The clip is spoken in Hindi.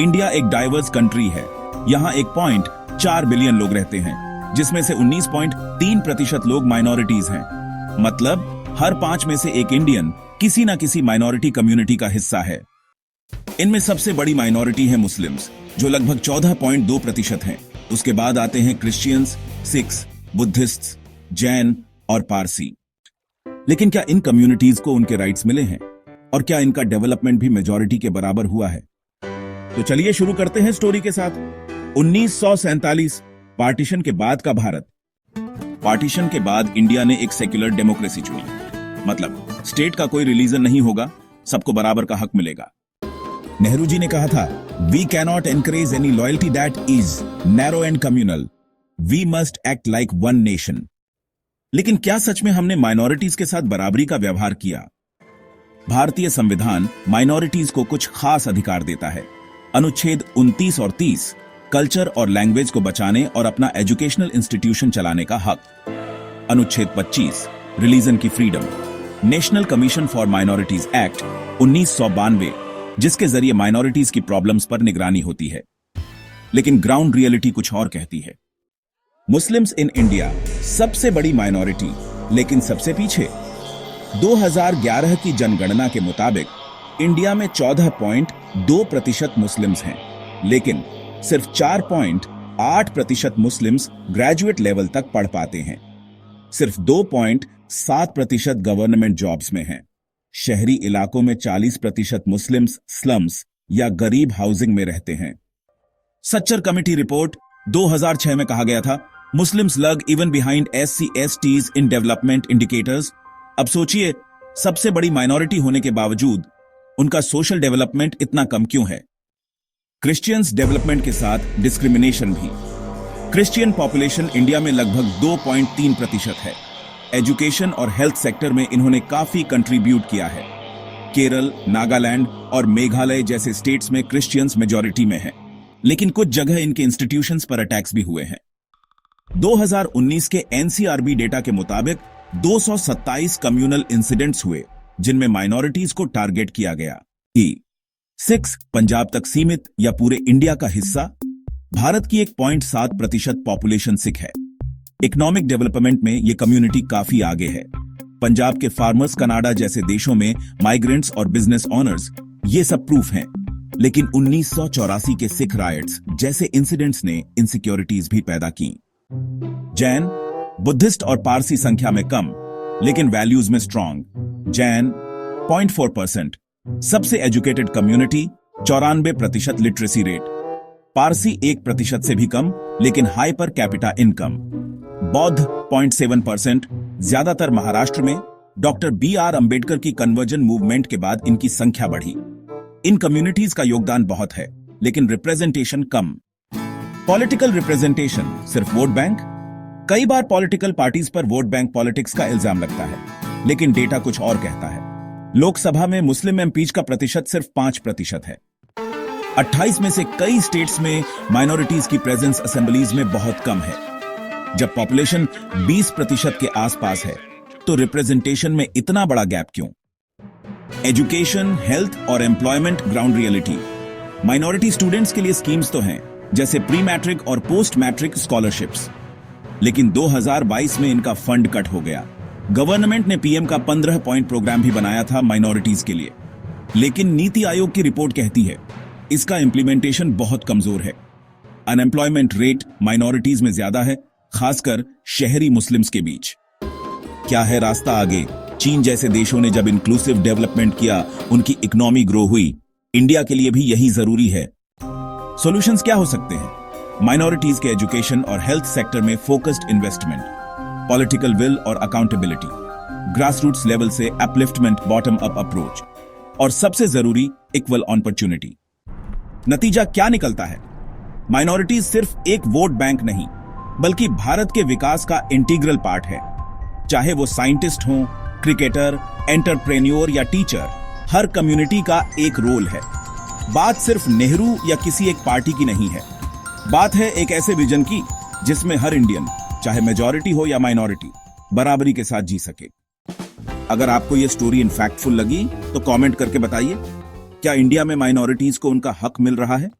इंडिया एक डाइवर्स कंट्री है। यहाँ 1.4 बिलियन लोग रहते हैं, जिसमें से 19.3% लोग माइनॉरिटीज हैं। मतलब हर 5 में से एक इंडियन किसी न किसी माइनॉरिटी कम्युनिटी का हिस्सा है। इनमें सबसे बड़ी माइनॉरिटी है मुस्लिम्स, जो लगभग 14.2% हैं। उसके बाद आते हैं क्रिश्चियंस, सिख्स, बुद्धिस्ट्स, जैन और पारसी। लेकिन क्या इन कम्युनिटीज को उनके राइट्स मिले हैं? और क्या इनका डेवलपमेंट भी मेजॉरिटी के बराबर हुआ है? तो चलिए शुरू करते हैं स्टोरी के साथ। 1947 पार्टीशन के बाद का भारत। पार्टीशन के बाद इंडिया ने एक सेक्युलर डेमोक्रेसी चुनी। मतलब स्टेट का कोई रिलीजन नहीं होगा, सबको बराबर का हक मिलेगा। नेहरू जी ने कहा था, we cannot encourage any loyalty that is narrow and communal, we must act like one nation. लेकिन क्या सच में हमने माइनॉरिटीज के साथ बराबरी का व्यवहार किया? भारतीय संविधान माइनॉरिटीज को कुछ खास अधिकार देता है। अनुच्छेद 29 और 30 कल्चर और लैंग्वेज को बचाने और अपना एजुकेशनल इंस्टीट्यूशन चलाने का हक। अनुच्छेद 25 रिलीजन की freedom. National commission for minorities act 1992, जिसके जरिए माइनॉरिटीज की प्रॉब्लम्स पर निगरानी होती है। लेकिन ग्राउंड रियलिटी कुछ और कहती है। मुस्लिम्स इन इंडिया सबसे बड़ी माइनॉरिटी, लेकिन सबसे पीछे। 2011 की जनगणना के मुताबिक इंडिया में 14.2% मुस्लिम्स हैं, लेकिन सिर्फ 4.8% मुस्लिम्स ग्रेजुएट लेवल तक पढ़ पाते हैं। सिर्फ 2.7% गवर्नमेंट जॉब्स में हैं। शहरी इलाकों में 40% मुस्लिम्स स्लम्स या गरीब हाउसिंग में रहते हैं। सच्चर कमेटी रिपोर्ट 2006 में कहा गया था, मुस्लिम्स लग even behind SC/STs in development indicators. अब सोचिए, सबसे बड़ी माइनॉरिटी होने के बावजूद उनका सोशल डेवलपमेंट इतना कम क्यों है? क्रिश्चियंस डेवलपमेंट के साथ डिस्क्रिमिनेशन भी। क्रिश्चियन पॉपुलेशन इंडिया में लगभग 2.3% है। एजुकेशन और हेल्थ सेक्टर में इन्होंने काफी कंट्रीब्यूट किया है। केरल, नागालैंड और मेघालय जैसे स्टेट्स में क्रिश्चियंस मेजॉरिटी में हैं, लेकिन कुछ जगह इनके इंस्टीट्यूशंस पर अटैक्स भी हुए हैं। 2019 के NCRB डेटा के मुताबिक 227 कम्युनल इंसिडेंट्स हुए, जिनमें माइनॉरिटीज को टारगेट किया गया। सिक्स पंजाब तक सीमित या पूरे इंडिया का हिस्सा। भारत की 1.7% पॉपुलेशन सिख है। इकोनॉमिक डेवलपमेंट में ये कम्युनिटी काफी आगे है। पंजाब के फार्मर्स, कनाडा जैसे देशों में माइग्रेंट्स और बिजनेस ऑनर्स, ये सब प्रूफ हैं। लेकिन 1984 के सिख राइट्स जैसे इंसिडेंट्स ने इनसिक्योरिटीज भी पैदा की। जैन, बुद्धिस्ट और पारसी संख्या में कम, लेकिन वैल्यूज में स्ट्रांग। जैन 0.4%। सबसे educated community, 94% literacy rate. Parsi 1% से भी कम, लेकिन हाई पर कैपिटा इनकम। बौद्ध 0.7%। ज्यादातर महाराष्ट्र में। डॉक्टर BR अंबेडकर की कन्वर्जन मूवमेंट के बाद इनकी संख्या बढ़ी। इन कम्युनिटीज का योगदान बहुत है, लेकिन रिप्रेजेंटेशन कम। पॉलिटिकल रिप्रेजेंटेशन सिर्फ वोट बैंक। कई बार पॉलिटिकल पार्टीज पर वोट बैंक पॉलिटिक्स का इल्जाम लगता है, लेकिन डेटा कुछ और कहता है। लोकसभा में मुस्लिम MPs का प्रतिशत सिर्फ 5% है। 28 में से कई स्टेट्स में माइनॉरिटीज की प्रेजेंस असेंबलीज में बहुत कम है। जब पॉपुलेशन 20% के आसपास है, तो रिप्रेजेंटेशन में इतना बड़ा गैप क्यों? एजुकेशन, हेल्थ और employment ground reality. Minority students के लिए स्कीम्स तो हैं, जैसे प्री मैट्रिक और पोस्ट मैट्रिक स्कॉलरशिप्स, लेकिन 2022 में इनका फंड कट हो गया। गवर्नमेंट ने PM का 15 पॉइंट प्रोग्राम भी बनाया था माइनॉरिटीज के लिए, लेकिन नीति आयोग की रिपोर्ट कहती है इसका इंप्लीमेंटेशन बहुत कमजोर है। अनएम्प्लॉयमेंट रेट माइनॉरिटीज में ज्यादा है, खासकर शहरी मुस्लिम्स के बीच। क्या है रास्ता आगे? चीन जैसे देशों ने जब इंक्लूसिव डेवलपमेंट किया, उनकी इकोनॉमी ग्रो हुई। इंडिया के लिए भी यही जरूरी है। सॉल्यूशंस क्या हो सकते हैं? माइनॉरिटीज के एजुकेशन और हेल्थ सेक्टर में फोकस्ड इन्वेस्टमेंट, पॉलिटिकल विल और अकाउंटेबिलिटी, ग्रासरूट्स लेवल से अपलिफ्टमेंट, बॉटम अप अप्रोच, और सबसे जरूरी इक्वल अपॉर्चुनिटी। नतीजा क्या निकलता है? माइनॉरिटीज सिर्फ एक वोट बैंक नहीं, बल्कि भारत के विकास का इंटीग्रल पार्ट है। चाहे वो साइंटिस्ट हो, क्रिकेटर, एंटरप्रेन्योर या टीचर, हर कम्युनिटी का एक रोल है। बात सिर्फ नेहरू या किसी एक पार्टी की नहीं है, बात है एक ऐसे विजन की जिसमें हर इंडियन, चाहे मेजॉरिटी हो या माइनॉरिटी, बराबरी के साथ जी सके। अगर आपको यह स्टोरी इनफैक्टफुल लगी तो कमेंट करके बताइए, क्या इंडिया में माइनॉरिटीज को उनका हक मिल रहा है?